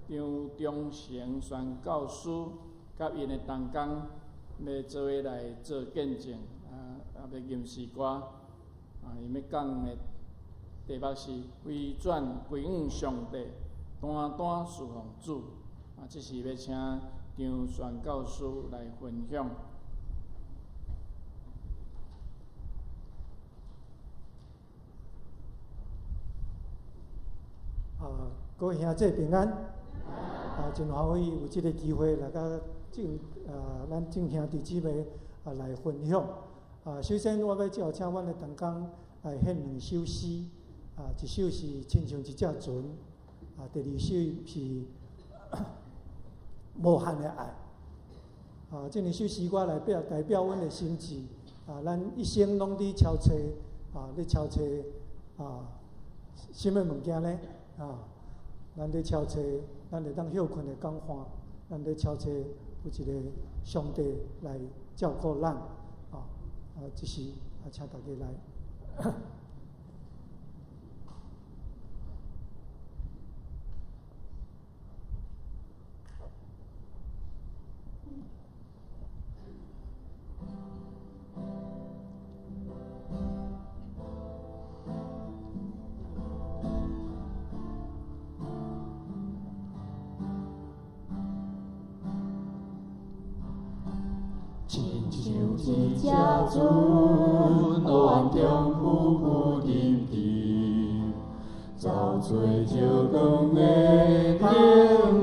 张忠诚宣教师，甲因的同工，要做伙来做见证，要吟诗歌，因要讲的题目是回转归向上帝，单单侍奉主。这是要请张宣教师来分享。各位兄弟平安。真欢喜有这个机会来甲咱众兄弟姊妹来分享。首先我要招请阮的同工来献两首诗。一首是《亲像一只船》，第二首是无限的爱。这两首诗歌来代表阮的心志。咱一生拢伫超找，咧超找什么物件呢？咱咧超找，咱会当休困的讲话，咱咧超找有一个上帝来照顾咱。这是请大家来。亲像一只船，湖湾中浮浮沉沉，走做照光的灯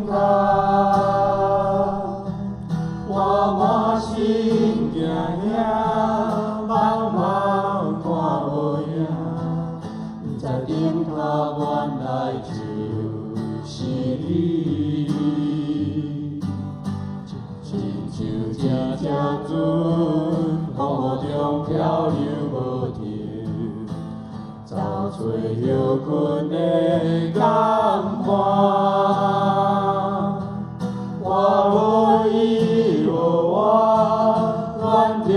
塔。我满心惊遐，茫茫看无影，不知灯塔原来就是你。这只船，雨中漂流无停，找找休困的港湾。我无依无我，远着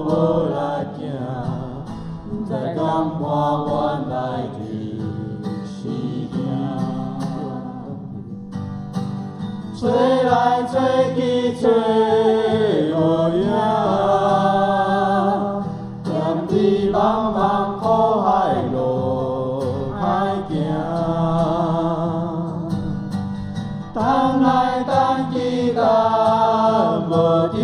无来行，不知港湾原来就是你。吹来吹去吹无影，踮伫茫茫苦海路歹行，等来等去等无定，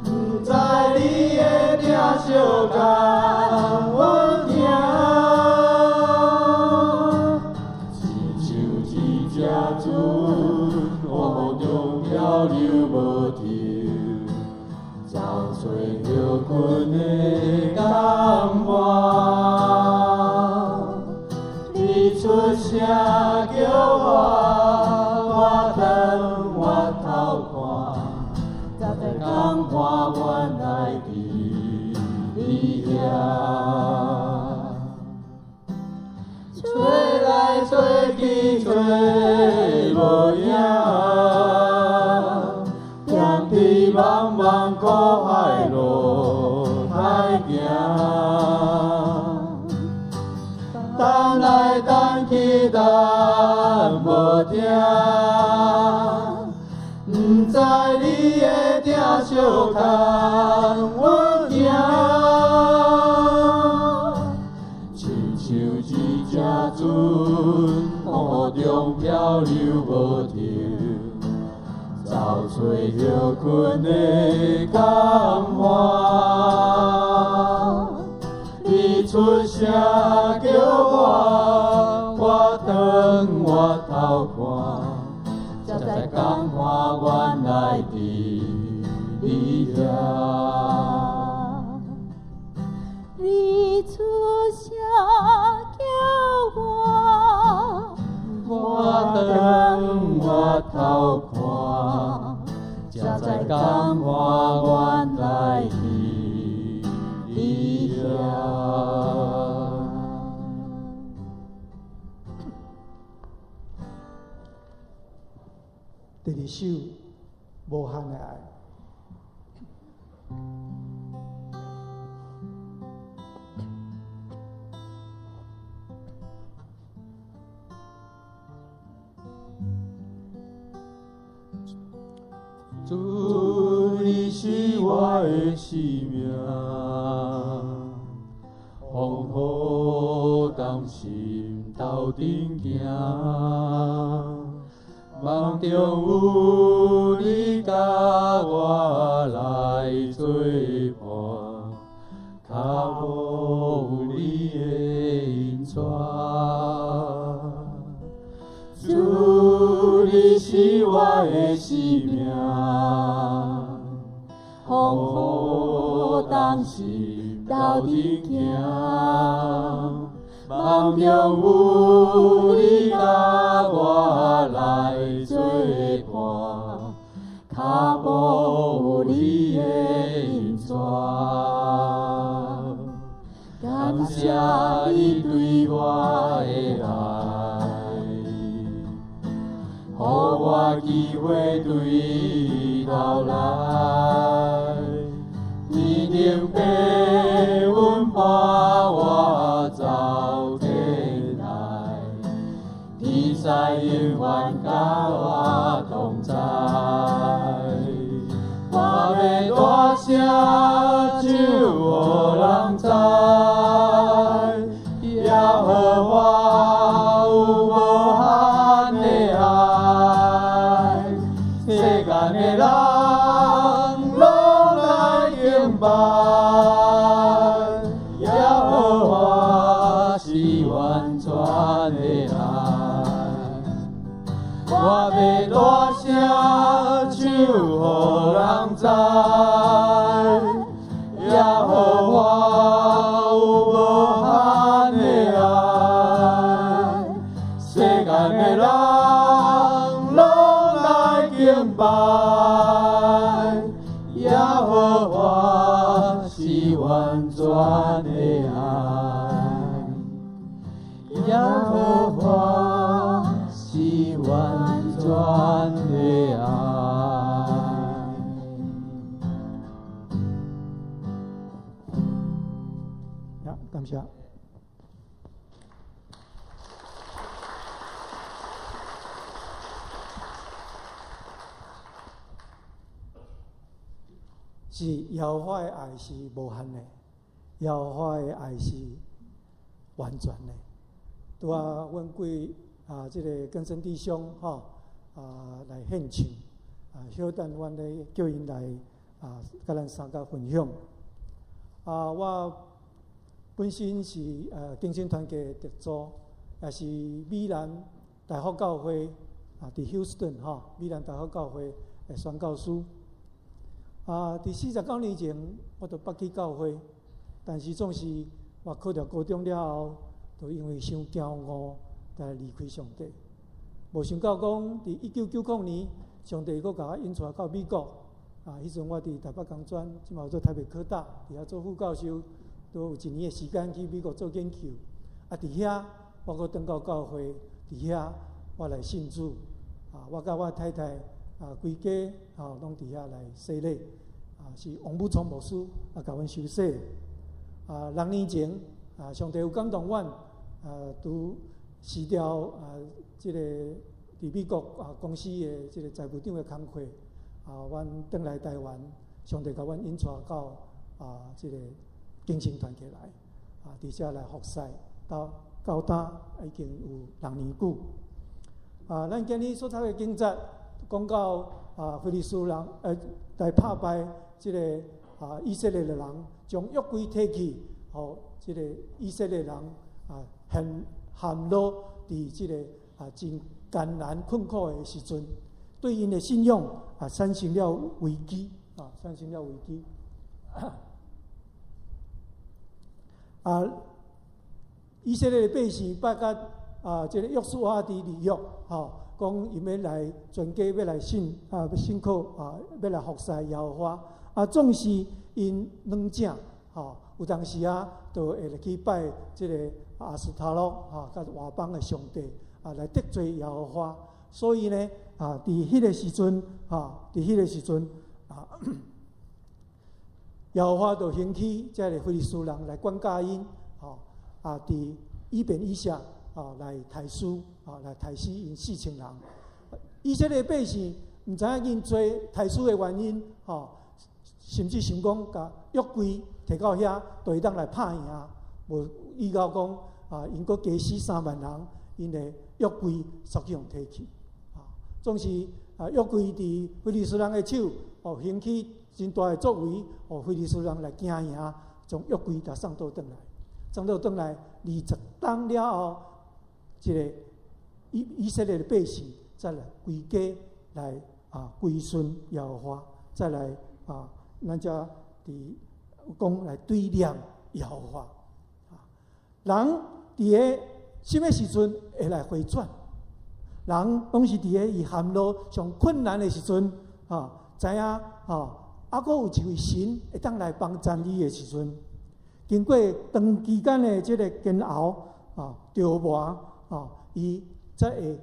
不知你的领袖共阮行。这船，雨中漂流无停，找找休困的港湾。你出声叫我转我头看，才知港湾原来伫你遐。吹来吹去吹无影，踮伫茫茫苦海路歹行，等来等去等无定，不知你的领袖共阮行。一只船，雨中漂流无停，找找休困的港湾。你出声叫我转我头看，才知港湾原来伫你遐。你出声叫我转我头看，才知港湾原来伫你遐。第二首《无限的爱》。主，你是我的生命，风雨当心斗阵行，梦中有你甲我来作伴，脚无有你的引带。主，你是我的生命，风雨当心斗阵行，梦中有你甲我来作伴，脚步有你的引带。感谢你对我的爱，予我机会对头来，天顶白云伴我走天来，天使永远甲我同在。我要大声唱，予人知，耶和华有无限的爱，世间的人拢来敬拜，耶和华是完全的爱。我要大声唱，予人知，耶和华有无限的爱，世间的人拢来敬拜，耶和华是完全的爱，耶和华是完全的爱。感谢。是耶和华的爱是无限的，耶和华的爱是完全的。拄啊，阮几即个更生弟兄来献唱稍等，阮咧叫因来甲咱三甲分享。我本身是更生团契的特助，也是米兰大学教会伫休斯顿米兰大学教会的宣教师。伫49年前，我就捌去教会，但是总是我考到高中了后，就因为伤骄傲，才离开上帝。无想到讲，伫1990年，上帝佫甲我引带到美国。迄阵我伫台北工专，即嘛有做台北科大，伫遐做副教授，都有1年的时间去美国做研究。伫遐我佫转到教会，伫遐我来信主。我甲我太太规家拢伫遐来洗礼。是王武聪牧师甲阮受洗。6年前上帝有感动阮，拄辞掉即个伫美国公司的即个财务长的工课。阮转来台湾，上帝甲阮引带到即个更生团契来，伫遮来服侍，到今已经有6年久。咱今日所读的经节讲到非利士人来打败即个以色列的人，将约柜摕去，互即个以色列人陷落伫即个真艰难困苦的时阵。对因的信仰产生了危机，产生了危机。以色列的百姓拜甲这个约书亚伫立约，讲因要来全家要来信靠要来服侍耶和华。总是因软正，有当时就会来去拜这个阿斯塔洛甲外邦的上帝来得罪耶和华。所以呢，伫迄个时阵，耶和华就兴起这个非利士人来管教因，伫以便以谢来杀死因4000人。以色列百姓毋知影因做太师的原因，甚至想讲甲约柜摕到遐，就会当来拍赢，无预告讲因阁加死3万人，因的约柜属用摕去，总是约柜伫非利士人的手，兴起真大的作为，非利士人来惊赢，将约柜甲送倒转来，20天了后，一个以色列的百姓再来归家来归顺耶和华，再来咱遮伫讲来对念耶和华。人伫个什么时阵会来回转？人拢是伫个伊陷落上困难的时阵，知影阁有一位神会当来帮助你的时阵，经过长期间的这个煎熬折磨伊才会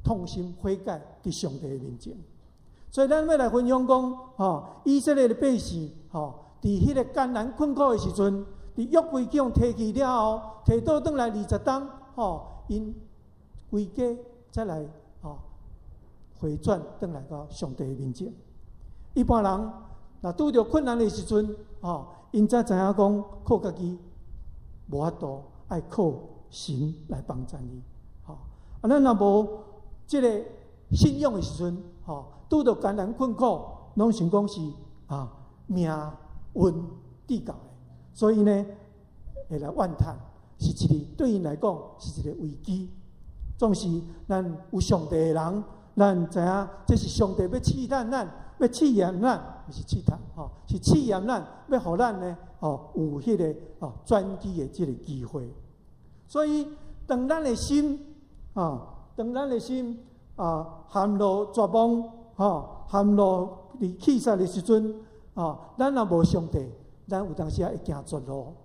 痛心悔改伫上帝的面前。所以咱要来分享讲，以色列的百姓，伫迄个艰难困苦的时阵，伫约柜去用摕去了后，摕倒转来20天，因归家再来回转转来到上帝的面前。一般人若拄着困难的时阵，因才知影讲靠家己无法度，爱靠神来帮助你。咱若无即个信仰的时阵，拄着艰难困苦，拢想讲是命运地教的，所以呢会来怨叹，是一个对因来讲是一个危机。总是咱有上帝的人，咱知影这是上帝要试探咱，要试验咱，不是试探，是试验咱，要互咱呢有迄个转机的这个机会。所以当咱的心陷落绝望，陷落伫气煞的时阵，咱若无上帝，咱有当时会行绝路，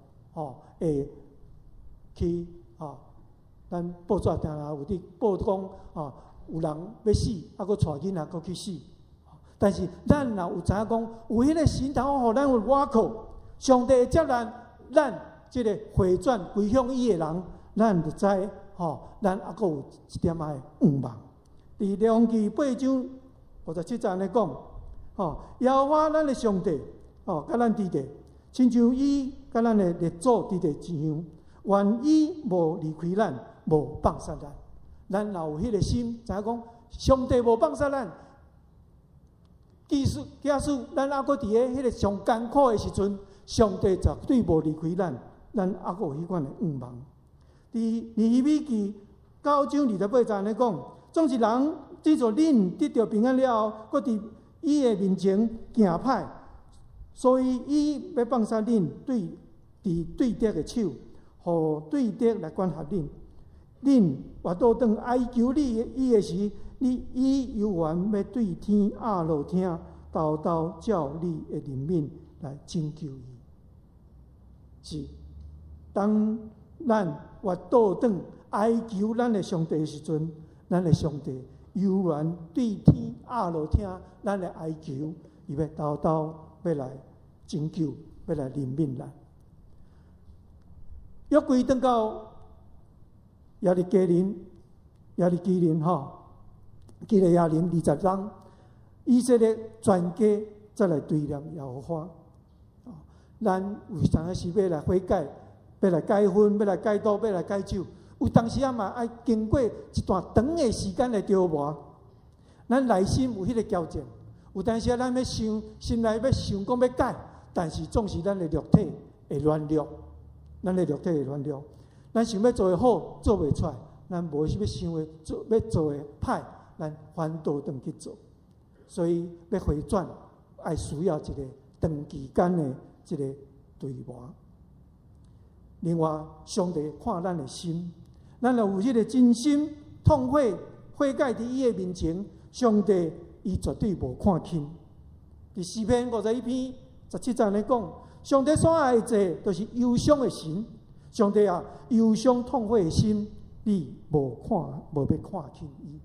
会去咱报纸定有伫报讲有人要死，阁带囡仔阁去死。但是咱若有知影讲，有迄个神通互咱有倚靠，上帝会接咱即个回转归向伊的人，咱就知咱还阁有一点仔的盼望。伫列王记8章57节安尼讲，耶和华咱的上帝，甲咱伫地，亲像伊甲咱的列祖伫地一样，愿伊无离开咱，无放杀咱。咱若有迄个心，知影讲上帝无放杀咱，假使咱还阁伫迄个上艰苦的时阵，上帝绝对无离开咱，咱还阁有迄款的盼望。伫尼希米记9章28节安尼讲，总是人藉着恁得到平安了后，搁伫伊的面前行歹，所以伊要放杀恁对敌的手，互对敌来管辖恁。恁活倒转哀求伊的时，伊犹原要对天压落听，豆豆照你的怜悯来拯救伊。是，当咱活倒转哀求咱的上帝的时阵，咱的上帝犹原对天压落听咱的哀求，伊要豆豆要来拯救，要来怜悯咱。约柜转到耶利基林，基利亚林20人，以色列全家再来对念耶和华。咱有当时要来悔改，要来解婚，要来解毒，要来解酒，有当时嘛爱经过一段长的时间的折磨。咱内心有迄个交战，有当时咱要想，心内要想讲要改，但是总是咱的肉体会软弱，咱想要做的好，做袂出来；咱无要想的要做的歹，咱反倒转去做。所以要回转，爱需要一个长期间的一个对磨。另外，上帝看咱的心，咱若有迄个真心痛悔改伫伊的面前，上帝伊绝对无看轻。伫诗篇51篇17节咧讲，上帝所爱的者，就是忧伤的神。上帝啊，忧伤痛悔的心，你无要看轻伊。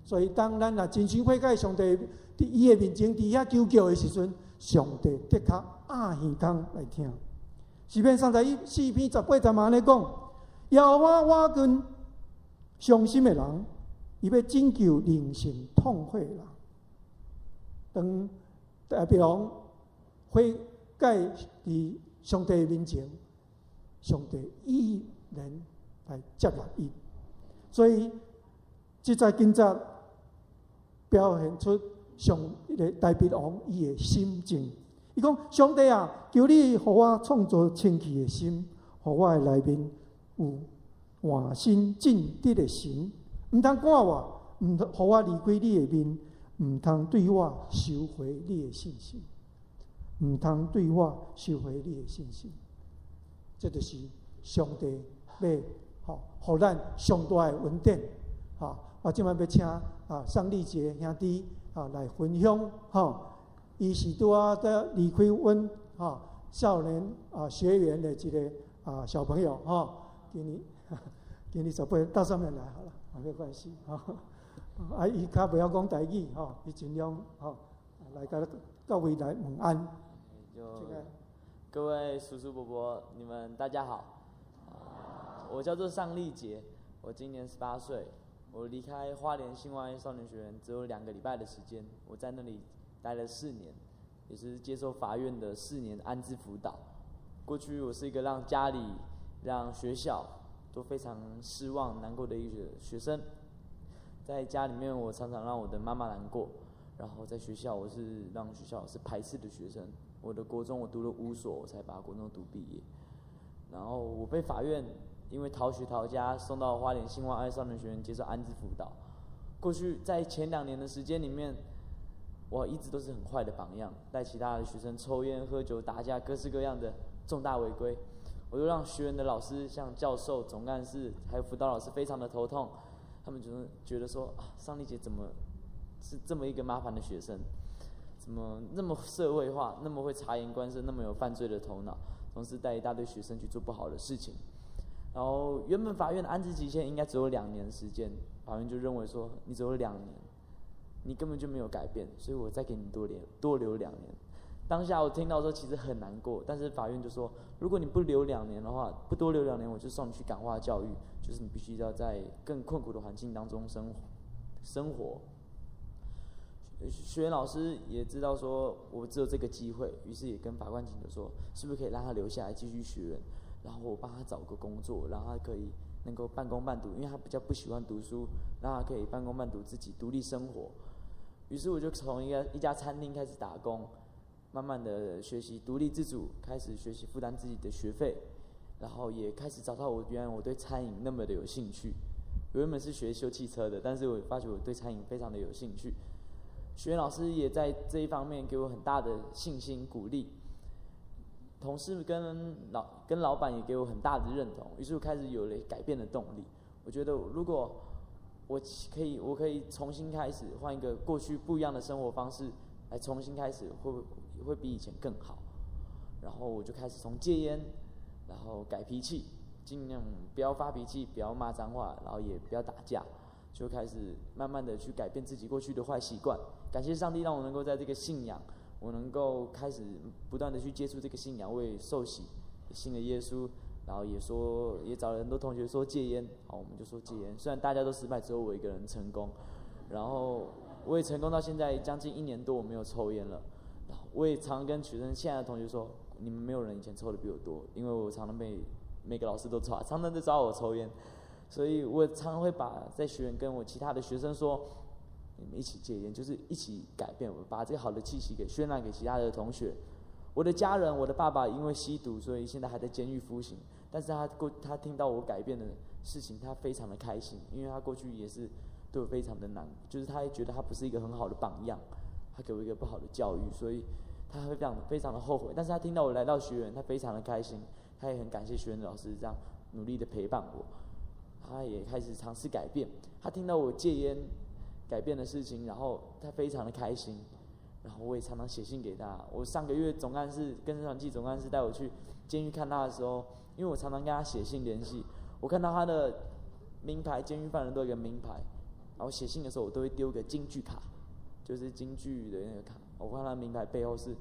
所以，当咱若真心悔改，上帝伫伊的面前伫遐求救的时阵，上帝的确暗耳孔来听。诗篇34篇18节嘛咧讲，耶和华我跟伤心的人，伊要拯救灵性痛悔的人。当大鼻龙悔改伫上帝面前，上帝依然来接纳伊。所以，即在今则表现出上迄个大鼻王伊的心境。伊讲：上帝啊，求你互我创造清气的心，互我的内面有换心正直的心，毋通赶我，毋互我离开你的面，毋通对我收回你的信心，毋通对我收回你的信心。这就是上帝要互咱上大的恩典。我即摆要请宋立杰兄弟来分享伊是拄在离开阮少年学员的一个小朋友今日18到上面来好了，没关系伊较袂晓讲台语伊尽量来甲各位来问安。各位叔叔伯伯，你们大家好，我叫做尚立杰，我今年18岁，我离开花莲新万爱少年学院只有2个礼拜的时间，我在那里待了4年，也是接受法院的4年安置辅导。过去我是一个让家里、让学校都非常失望、难过的一个学生。在家里面，我常常让我的妈妈难过；然后在学校，我是让学校是排斥的学生。我的国中我读了5所，我才把国中读毕业。然后我被法院因为逃学逃家送到花莲新万爱少年学院接受安置辅导。过去在前2年的时间里面，我一直都是很坏的榜样，带其他的学生抽烟、喝酒、打架，各式各样的重大违规。我就让学员的老师，像教授、总干事还有辅导老师非常的头痛。他们就是觉得说尚立杰怎么是这么一个麻烦的学生，怎么那么社会化，那么会察言观色，那么有犯罪的头脑，同时带一大堆学生去做不好的事情。然后原本法院的安置期限应该只有2年的时间，法院就认为说你只有2年，你根本就没有改变，所以我再给你多留2年。当下我听到说其实很难过，但是法院就说，如果你不留2年的话，不多留2年，我就送你去感化教育，就是你必须要在更困苦的环境当中生活。学员老师也知道说我只有这个机会，于是也跟法官请求说，是不是可以让他留下来继续学院，然后我帮他找个工作，让他可以能够半工半读，因为他比较不喜欢读书，让他可以半工半读，自己独立生活。于是我就从一家餐厅开始打工，慢慢的学习独立自主，开始学习负担自己的学费，然后也开始找到原来我对餐饮那么的有兴趣。我原本是学修汽车的，但是我发觉我对餐饮非常的有兴趣。学员老师也在这一方面给我很大的信心鼓励，同事跟老板也给我很大的认同，于是我开始有了改变的动力。我觉得如果我可以重新开始，换一个过去不一样的生活方式来重新开始，会比以前更好。然后我就开始从戒烟，然后改脾气，尽量不要发脾气，不要骂脏话，然后也不要打架，就开始慢慢的去改变自己过去的坏习惯。感谢上帝让我能够在这个信仰，我能够开始不断的去接触这个信仰，我也受洗，也信了耶稣，然后也找了很多同学说戒烟，好，我们就说戒烟。虽然大家都失败，只有我一个人成功，然后我也成功到现在将近1年多，我没有抽烟了。然后我也常跟学生现在的同学说，你们没有人以前抽的比我多，因为我常常被每个老师都常常在抓我抽烟，所以我常常会把在学员跟我其他的学生说，你们一起戒烟，就是一起改变，我把这个好的气息给渲染给其他的同学。我的家人，我的爸爸因为吸毒，所以现在还在监狱服刑，但是他听到我改变的事情，他非常的开心，因为他过去也是对我非常的难，就是他也觉得他不是一个很好的榜样，他给我一个不好的教育，所以他会非常的后悔。但是他听到我来到学院，他非常的开心，他也很感谢学院的老师这样努力的陪伴我，他也开始尝试改变。他听到我戒烟改变的事情，然后他非常的开心，然后我也常常写信给他。我上个月总干事跟社团纪总干事带我去监狱看他的时候，因为我常常跟他写信联系，我看到他的名牌，监狱犯人都有一个名牌，然后写信的时候我都会丢个京剧卡，就是京剧的那个卡。我看他的名牌背后是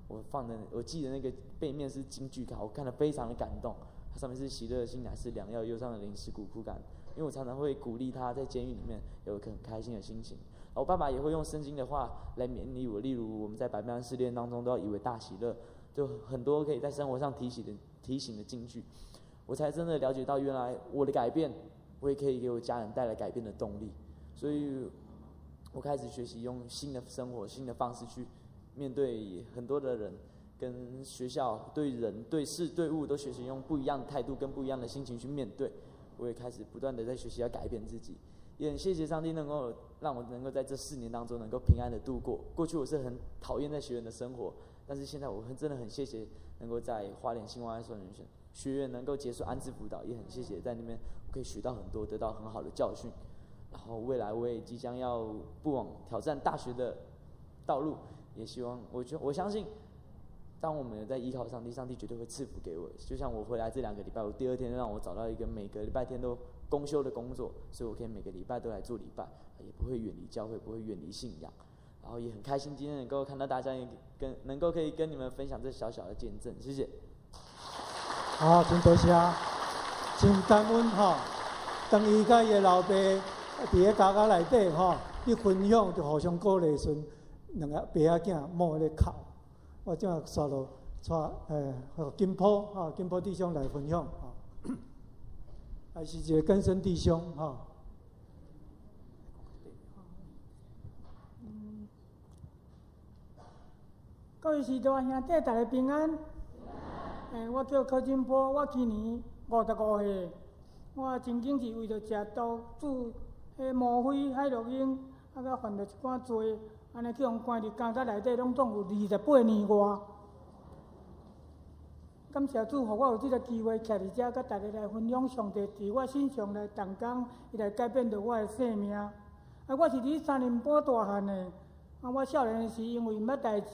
我记得那个背面是京剧卡，我看得非常的感动。它上面是喜乐的心乃是良药，忧伤的灵是苦苦感。因为我常常会鼓励他在监狱里面有一个很开心的心情。我爸爸也会用圣经的话来勉励我，例如我们在百般试炼当中都要以为大喜乐，就很多可以在生活上提醒的金句，我才真的了解到原来我的改变，我也可以给我家人带来改变的动力。所以我开始学习用新的生活、新的方式去面对很多的人，跟学校对人、对事、对物都学习用不一样的态度跟不一样的心情去面对。我也开始不断的在学习要改变自己。也很谢谢上帝能够让我能够在这4年当中能够平安的度过。过去我是很讨厌在学院的生活，但是现在我真的很谢谢能够在花莲新湾双人学院能够结束安置辅导，也很谢谢在那边我可以学到很多，得到很好的教训。然后未来我也即将要步往挑战大学的道路，也希望我相信，当我们有在依靠上帝，上帝绝对会赐福给我。就像我回来这2个礼拜，我第2天让我找到一个每个礼拜天都公休的工作，所以我可以每个礼拜都来做礼拜，也不会远离教会，不会远离信仰。然后也很开心今天能够看到大家能够可以跟你们分享这小小的见证，谢谢。好，真多谢，真感恩吼。当伊甲伊的老爸伫咧家家内底吼，去分享就互相鼓励时，两个爸仔囝摸咧哭，我正刷落金波金波弟兄来分享吼，还是一个根生弟兄吼。各位师大兄弟，大家平安。我叫柯金波，我去年55岁。我曾经是为着食毒、煮毛灰、海洛因，甲犯着一寡罪，安尼去互关伫监察内底，拢总有28年外。感谢主，互我有这个机会徛伫遮，甲大家来分享上帝伫我身上来动工，伊来改变着我的生命。我是伫3年半大汉的。我少年时因为毋捌代志，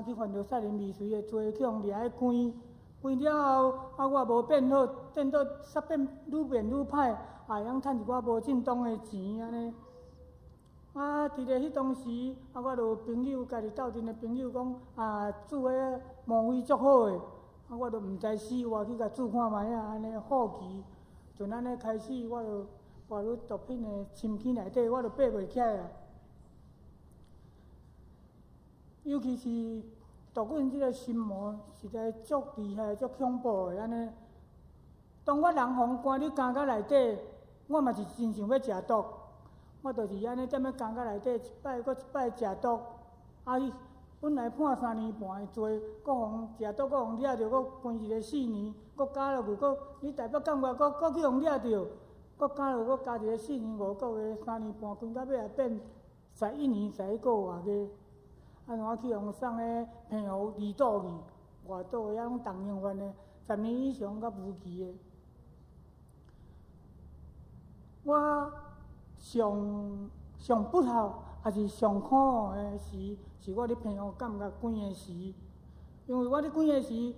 去犯着杀人未遂的罪，去互掠去关。关了后，我无变好，变到煞变愈变愈歹，会晓趁一寡无正当的钱安尼。伫咧迄当时，我就有朋友家己斗阵的朋友讲，煮迄毛灰足好诶，我就毋知死活去甲煮看卖安尼好奇，从安尼开始，我就滑入毒品的深坑内底，我就爬袂起来啊。尤其是毒品即个心魔，实在足厉害、足恐怖的安尼。当我人互关伫监狱内底，我嘛是真想要食毒，我就是安尼踮咧监狱内底一摆搁一摆食毒，本来判3年半的罪，搁互食毒，搁互掠着，搁关一个4年，搁加落去，搁你台北监狱搁去互掠着，搁加落搁加一个4年5个月3年半，关到尾也变11年11个外月。我去互送咧平湖离岛去，外岛遐拢重刑犯的，10年以上甲无期的。我上不好，也是上苦的时，是我伫平湖监狱关的时。因为我伫关的时，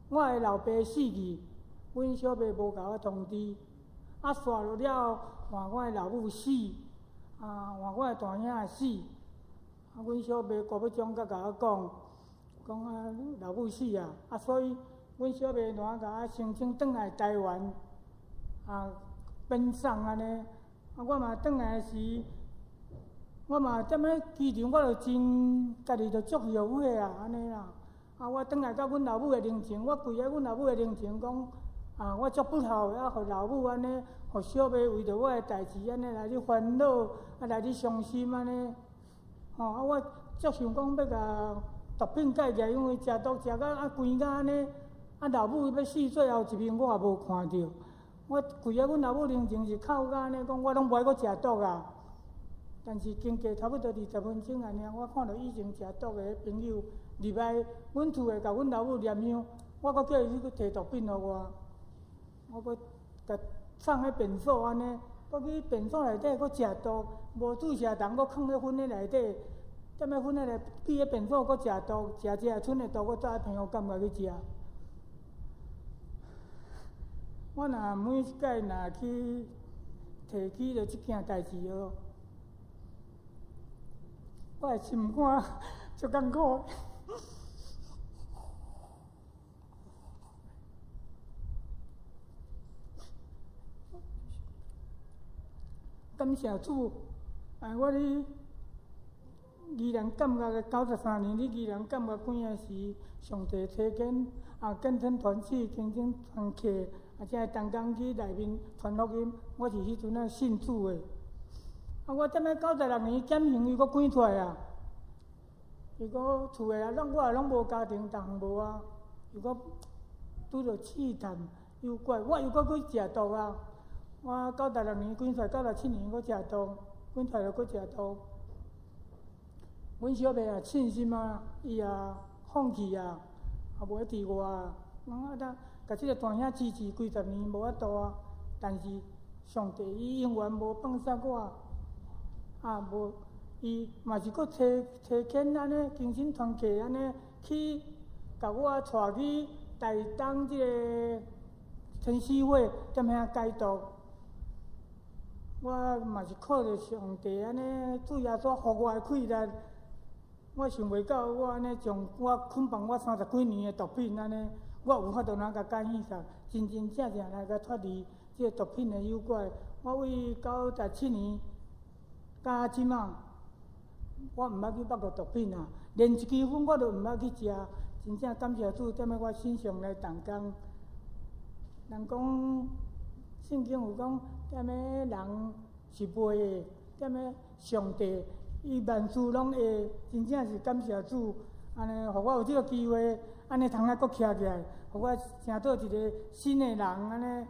我的老爸死去，阮小妹无甲我通知，刷落了，换我的老母死，换我的大兄死。阮小妹郭要忠甲我讲老母死啊，所以阮小妹单甲我申请转来台湾，奔丧安尼。我嘛转来时，我嘛踮咧机场，我就家己就足后悔啊，安尼啦。我转来到阮老母的灵前，我跪喺阮老母的灵前讲，我足不好，互老母安尼，互小妹为着我的代志安尼来去烦恼，来去伤心安尼。我足想讲要甲毒品戒掉，因为食毒食到关到安尼，老母要死最后一面我也无看到。我跪喺阮老母灵前是哭到安尼，讲我拢无爱阁食毒啊。但是经过差不多20分钟安尼，我看到以前食毒的朋友入来阮厝诶，甲阮老母念香，我阁叫伊去摕毒品互我阁甲送喺便所安尼。我去便所内底，搁食毒，无注射虫，搁放喺薰咧内底，踮咧薰咧内，去喺便所搁食毒，食剩的毒，搁走喺平湖监狱去食。我若每一摆若去提起着即件代志哦，我的心肝足艰苦。感谢主，我咧依然感觉个93年，你依然感觉关个是上帝差遣见证团契、见证团契，才会同工去内面传福音。我是迄阵信主的。我踮咧96年减刑，伊阁关出来啊！伊阁厝诶我也拢无家庭，逐项无啊。伊阁拄着试探诱拐，我又阁去食毒啊！我96年关出来，97年阁食毒，关出来就阁食毒。阮小妹啊，信心啊，伊也放弃啊，也无伫我啊。甲即个大兄支持几十年无法度啊，但是上帝伊永远无放下我。无，伊嘛是阁差遣安尼精神团契安尼去，甲我带去台东即个天使会踮遐解毒。我嘛是靠着上帝安尼主耶稣互我的气力，我想袂到我安尼将我捆绑我30几年的毒品安尼，我有法度甲解现上，真真正正来甲脱离即个毒品的诱拐。我为97年。到即马，我毋捌去捌过毒品啊，连一支烟我都毋捌去食。真正感谢主，踮咧我身上来同工。人讲圣经有讲，踮咧人是袂的，踮咧上帝伊万事拢会。真正是感谢主，安尼，互我有即个机会，安尼通啊阁徛起来，互我成做一个新的人安尼。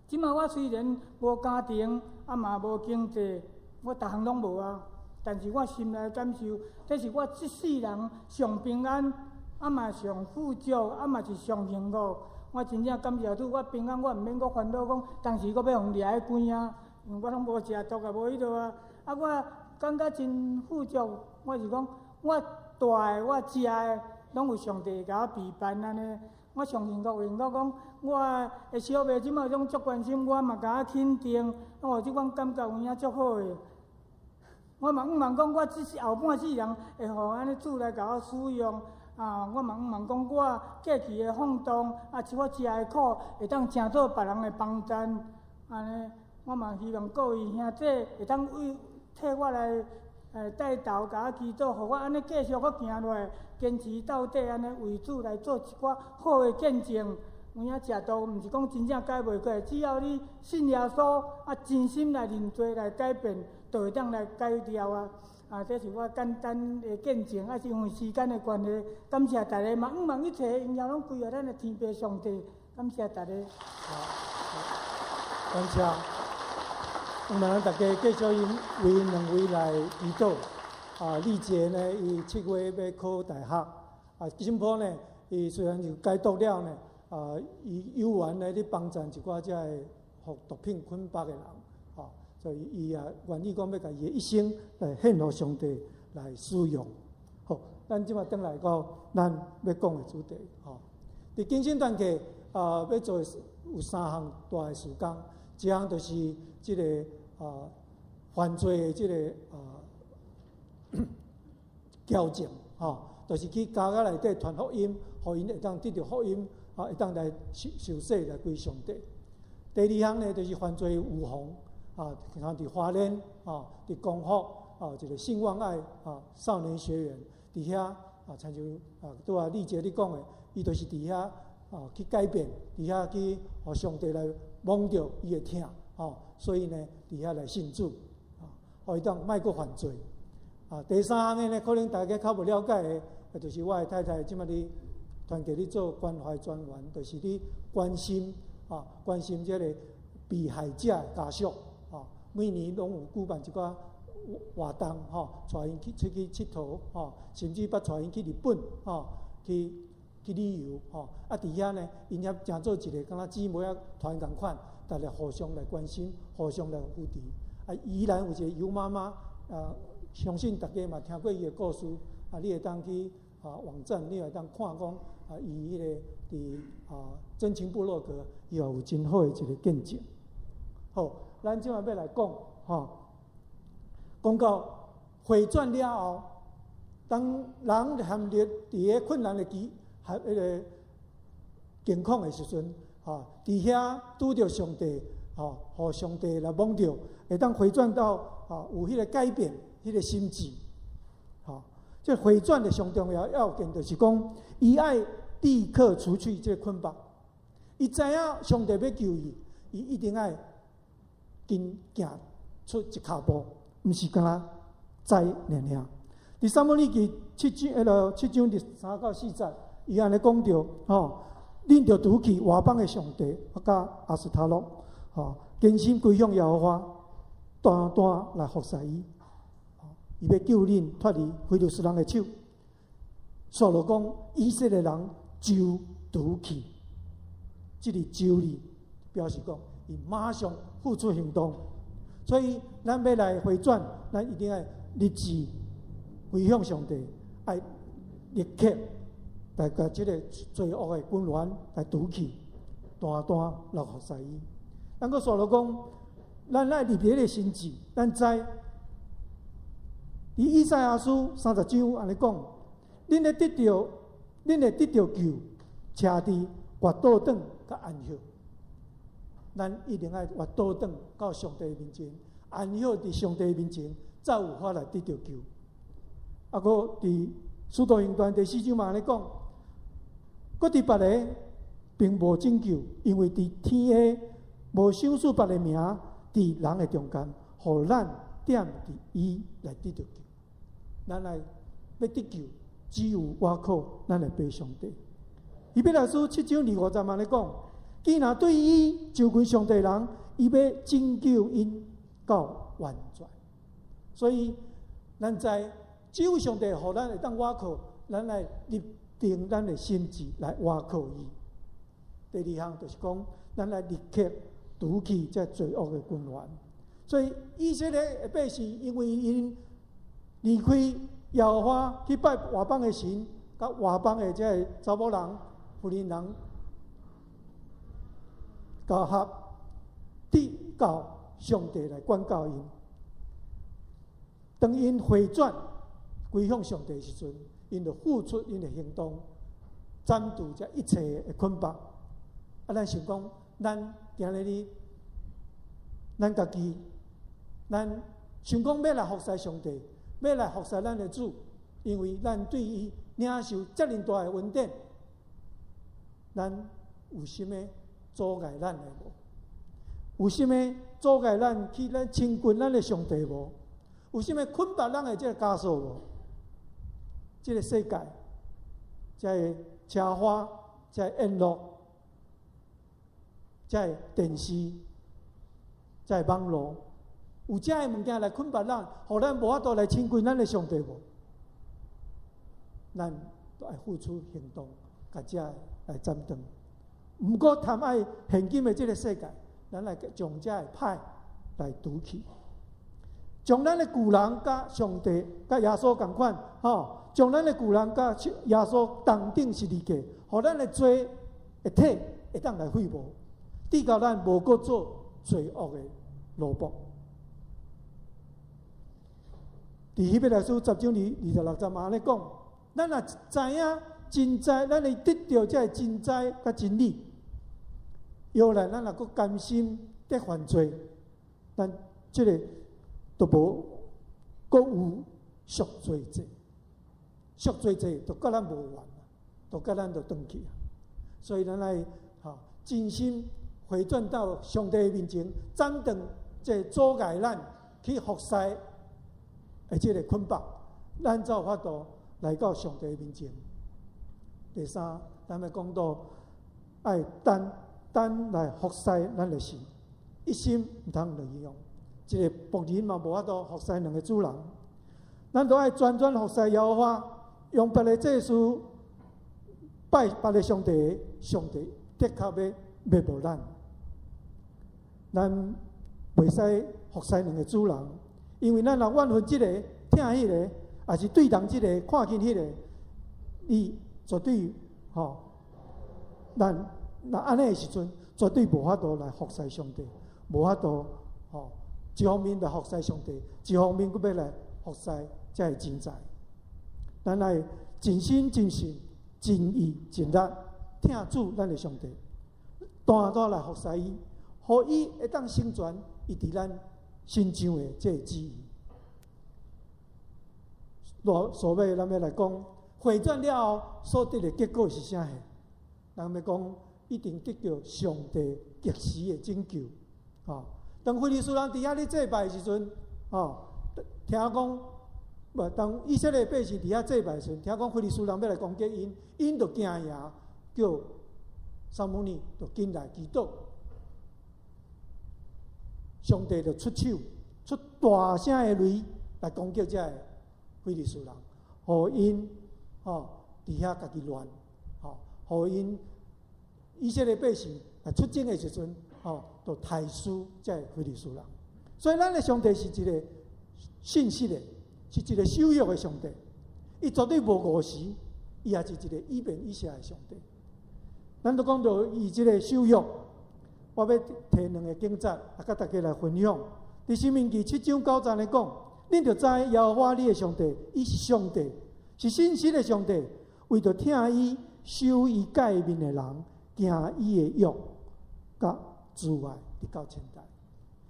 即马我虽然无家庭，嘛无经济，我逐项拢无啊。但是我心内感受，这是我这世人上平安，嘛上富足，嘛是上幸福。我真正感谢主，我平安，我毋免阁烦恼讲，当时阁要互掠去关啊，因为我拢无食毒啊，无迄落啊。我感觉真富足，我是讲，我住的、我食的，拢有上帝甲我陪伴安尼。我上幸福，幸福讲，我的小妹即马种足关心我，嘛甲我肯定，我即款感觉有影足好诶。我嘛毋茫讲，我只是后半世人会互安尼主来甲我使用。我嘛毋茫讲，我过去的放纵，是我食的苦，会当成做别人的帮衬。安尼，我嘛希望各位兄弟会当替我来带头，甲我祈祷，互我安尼继续阁行落来。坚持到底，安尼为主来做一寡好的见证。有影食毒，毋是讲真正改袂过，只要你信耶稣，真心来认罪来改变，就会当来改掉啊！这是我简单的见证，是因为时间的关系，感谢大家，嘛毋茫一切荣耀拢归于咱的天父上帝，感谢大家。感谢。毋茫大家继续为两位来祈祷。丽姐呢，伊7月要考大学。金波呢，伊虽然就解毒了呢，伊有缘来咧帮助一寡遮个互毒品捆绑的人，所以伊也愿意讲要甲伊的一生来献予上帝来使用。好，咱即马转来到咱要讲的主题，伫精神团契要做有3项大的事工，一项就是即个犯罪的即个矫正，就是去家内底传福音，互因会当得到福音，会当来受洗来归上帝。第2项呢，就是犯罪预防，像伫花莲，伫光复，一个性望爱少年学员伫遐，参像拄丽姐你讲的，伊就是伫遐去改变，伫遐去互上帝来蒙着伊的疼，所以呢，伫遐来信主，互伊当莫阁犯罪。第3项的呢，可能大家较无了解的，就是我的太太即马伫团契咧做关怀专员，就是咧关心这个被害者的家属，每年拢有举办一寡活动，带因出去佚佗，甚至捌带因去日本，去旅游，伫遐呢，因也诚做一个敢若姊妹团共款，大家互相来关心，互相来扶持。依然有一个尤妈妈，相信大家嘛听过伊的故事，你会当去网站，你会当看讲，伊迄个伫真情部落格，伊也有真好的一个见证。好，咱即马要来讲，讲到回转了后，当人陷入伫个困难的迄个境况的时阵，伫遐拄着上帝互上帝来蒙着，会当回转到有迄个改变，迄个心智。这回转的上重要件就是讲，伊爱立刻除去这捆绑。伊知影上帝要救伊，伊一定爱紧行出一脚步，毋是干那知尔。伫撒母耳记7章第3到4节，伊安尼讲着恁着拄去外邦的上帝，甲亚斯他录，坚心归向耶和华，单单来服侍伊。伊要救恁脱离非利士人的手。扫罗讲，以色列人就拄去，这里就哩表示讲，伊马上付出行动。所以，咱要来回转，咱一定要立志归向上帝，爱立刻来甲这个罪恶的君王来拄去，单单来服侍伊。咱个扫罗讲，咱爱立别个心志，咱知。伫以赛亚书30章安尼讲，恁会得到救，车伫活倒转甲安息。咱一定爱活倒转到上帝面前，安息伫上帝面前，才有法来得到救。啊，佫伫使徒行传第4章嘛安尼讲，佫伫别个并无拯救，因为伫天下无想数别个名伫人的中间，互咱点伫伊来得到救。咱来要得救，只有倚靠咱的爸上帝。以弗所书7章25节安尼讲，既然对伊就归上帝人，伊要拯救因到完全。所以咱知只有上帝互咱会当倚靠，咱来立定咱的心志来倚靠伊。第二项就是讲，咱来立刻拄起这罪恶的君王。所以以色列的百姓，因为因离开耶和华去拜外邦的神，甲外邦的这个查某人、妇人人交合，直到上帝来管教因。当因回转归向上帝的时阵，因就付出因的行动，斩除这一切的捆绑。咱想讲，咱今日咱家己，咱想讲要来服侍上帝。要来服侍咱的主，因为咱对伊领受遮尔大的恩典，咱有心的阻碍咱的无？有心的阻碍咱去咱亲近咱的上帝无？有心的捆绑咱的这个枷锁无？这个世界，这个车花，这个烟乐，这个电视，这个网络。有遮个物件来捆绑咱，互咱无法度来亲近咱的上帝无？咱都爱付出行动，甲遮来斩断。毋过贪爱现今的这个世界，咱来将遮个歹来拄起，将咱的旧人甲上帝、甲耶稣共款，将咱的旧人甲耶稣同顶十字架，互咱的罪的体会当来废无，直到咱无搁做罪恶的奴仆。伫希伯来书10章26节嘛安尼讲，咱若知影真知，咱会得到这真知甲真理。要来，咱若搁甘心得犯罪，咱这个都无搁有赎罪罪，赎罪罪都甲咱无完，都甲咱就断去啊。所以咱来真心回转到上帝面前，斩断这阻碍咱去服侍。而且个捆绑，咱才有法度来到上帝面前。第三，咱要讲到爱单来服侍咱的神，一心毋通两样。一个仆人嘛无法度服侍两个主人，咱都爱专服侍耶和华，用别个祭司拜别个上帝，上帝的确要灭无咱。咱袂使服侍两个主人。因为咱若怨恨这个、听迄个，也是对人这个、看见迄个，你绝对咱若安尼的时阵，绝对无法度来服侍上帝，无法度一方面来服侍上帝，一方面佫要来服侍才会真在。咱来尽心尽性、尽意尽力听主咱的上帝，单单来服侍伊，互伊会当成全伊伫咱心上的这旨意。所谓咱要来讲，回转了后所得的结果是啥货？咱要讲一定得到上帝及时的拯救。当非利士人伫遐咧祭拜的时阵，听讲，当以色列百姓伫遐祭拜的时阵，听讲非利士人要来攻击因，因就惊讶，叫撒母耳就紧来祈祷，上帝就出手，出大声的雷来攻击这非利士人，互因伫遐家己乱，互因以色列百姓来出征的时阵，就杀死这非利士人。所以咱的上帝是一个信实的，是一个守约的上帝。伊绝对无误时，伊也是一个以便以谢的上帝。咱都讲到伊这个守约，我要提两个经节来甲大家来分享。伫申命记7章9节咧讲，恁着知耶和华你的上帝，伊是上帝，是信实的上帝，为着听伊守伊诫命的人，行伊的约，甲慈爱直到千代。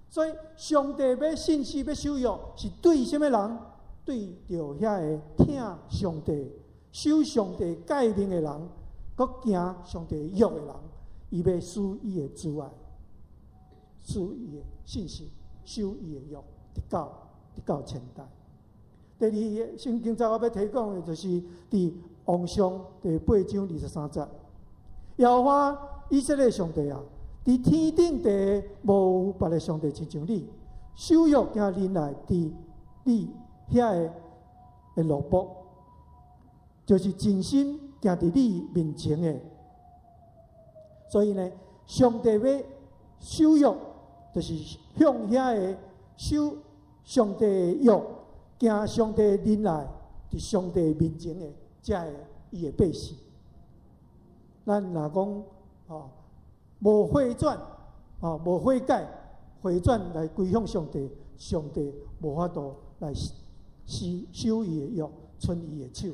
所以上帝要信实要守约，是对什么人？对着遐个听上帝、守上帝诫命的人，佮行上帝约的人，伊要使伊的慈爱，使伊的信实，守伊的约，直到千代。第二个圣经节我要提讲的，就是伫王上第8章23节，耶和华以色列上帝啊！伫天顶地无有别个上帝亲像你，守约行忍耐，伫你遐个路步，就是真心行伫你面前的。所以呢，上帝要守约，就是向遐个守上帝的约，行上帝忍耐，伫上帝面前的，才会伊的百姓。咱若讲无回转，无悔改，回转来归向上帝，上帝无法度来守伊的约，伸伊的手。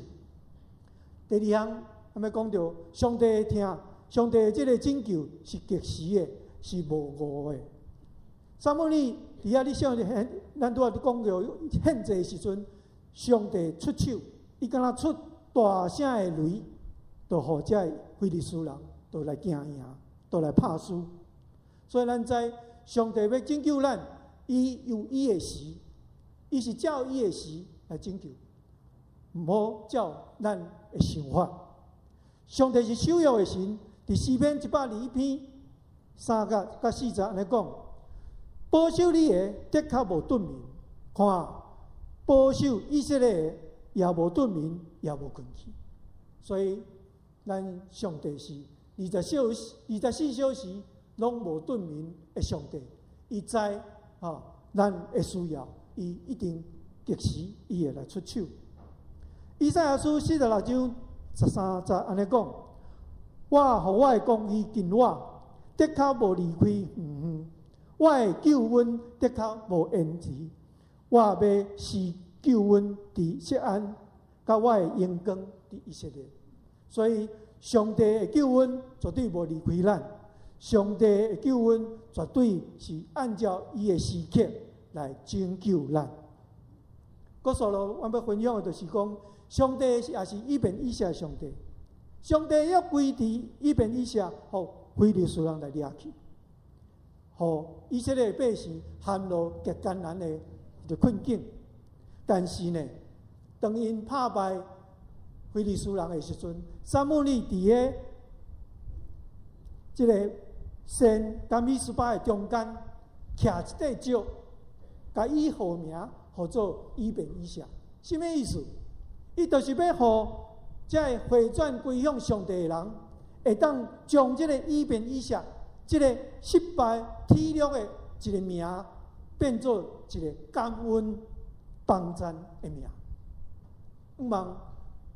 第二项，咱要讲到上帝的听，上帝的这个拯救是及时的，是无误的。撒母耳伫遐你想，咱拄仔讲到献祭的时阵，上帝出手，伊敢若出大声的雷，就互这非利士人就来惊赢。都来拍输，所以咱知上帝要拯救咱，伊有伊的时，伊是照伊的时来拯救，唔好照咱的想法。上帝是守约的神，伫诗篇102篇3到4节安尼讲，保守你的的确无遁面，看保守以色列的也无遁面，也无困去。所以咱上帝是24小时拢无遁面的上帝，伊知咱的需要，伊一定及时伊会来出手。以赛亚书46章13节安尼讲：我互我的公义近我，的确无离开远远；我的救恩的确无延迟。我要施救恩伫锡安，甲我的荣光伫以色列。所以上帝的救恩绝对无离开咱，上帝的救恩绝对是按照伊的时刻来拯救咱。搁说了，我要分享的就是讲，上帝也是以便以谢的上帝。上帝要归伫以便以谢，互非利士人来掠去，互以色列百姓陷入极艰难的困境。但是呢，当因打败非利士人的时阵，撒母耳伫个即个神甲米斯巴的中间徛一块石，甲伊号名号做以便以谢。什么意思？伊就是要互这回转归向上帝的人，会当将即个以便以谢，即个失败体力的一个名，变做一个感恩帮赞的名。毋茫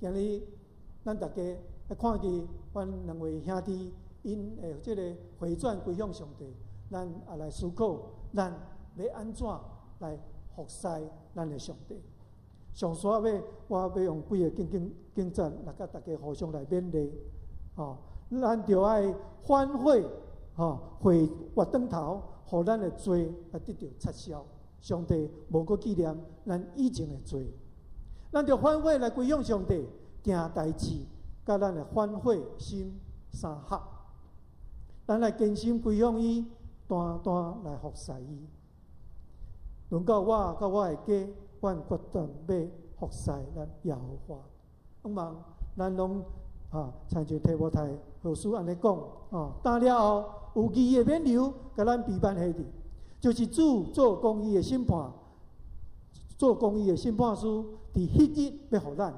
今日咱大家来看见阮两位兄弟因的即个回转归向上帝，咱也来思考，咱要安怎来服侍咱的上帝。上煞我要用几个经节来甲大家互相来勉励。咱就爱反悔回活转头，互咱的罪来得到撤销。上帝无搁纪念咱以前的罪，咱着反悔来归向上帝，行代志，甲咱的反悔心相合。咱来坚心归向伊，单单来服侍伊。轮到我甲我的家，阮决定要服侍咱耶和华。望咱拢亲像提摩太后书安尼讲，打了后有义的免流，甲咱陪伴下伫，就是主做公义的审判，做公义的审判师，伫迄日要互咱，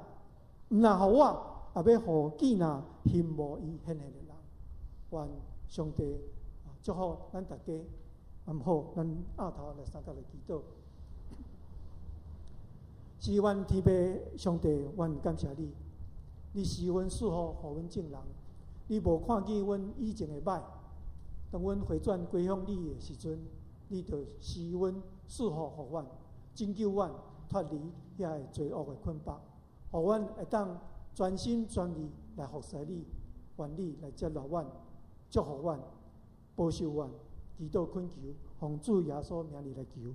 毋但互我，也要互见那信无伊现现的人。愿上帝祝福咱大家。好，咱下头来三角来祈祷。是阮天父上帝，阮感谢你，你是阮赐福，互阮正人。你无看见阮以前的歹，当阮回转归向你的时阵，你就使阮赐福互阮，拯救阮脱离遐个罪恶的捆绑，互阮会当全心全意来服侍你，愿你来接纳阮，祝福阮，保守阮。祈祷恳求，奉主耶稣名里来求。